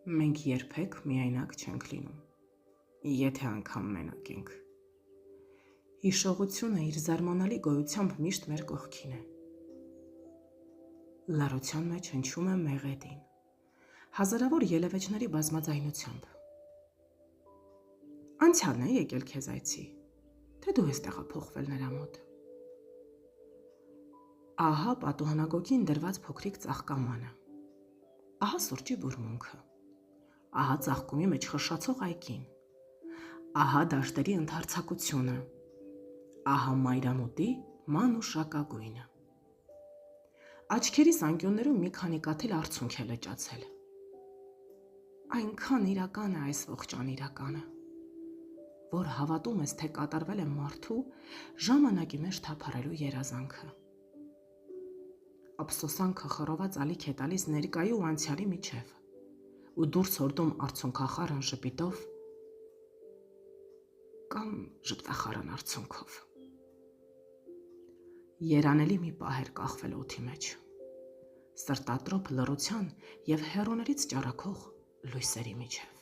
Մենք երբեք միայնակ չենք լինում, եթե անգամ մենակ ենք։ Հիշողությունը իր զարմանալի գոյությամբ միշտ մեր կողքին է։ Լռության մեջ հնչում է մեղեդին, հազարավոր ելևէջների բազմաձայնությամբ։ Անցյալն է եկել քեզ այցի, թե դու ես տեղափոխվել նրա մոտ։ Ահա պատուհանագոգին դրված փոքրիկ ծաղկամանը, ահա սուրճի բուրմունքը, ահա ծաղկումի մեջ խշշացող այգին, ահա դաշտերի ընդարձակությունը, ահա մայրամուտի ման ու շակագույնը։ Աչքերիս անկյուններում մի քանի կաթիլ արցունք է լճացել։ Այնքան իրական է այս ողջ անիրականը, որ հավատում ես, թե կատարվել է մարդու ժամանակի մեջ թափառելու երազանքը։ Ափսոսանքը խռոված ալիք է տալիս ներկայի ու անցյալի միջև, ու դուրս հորդում արցունքախառն ժպիտով կամ ժպտախառն արցունքով։ Երանելի մի պահ էր կախվել օդի մեջ, սրտատրոփ լռության և հեռուներից ճառագող լույսերի միջև։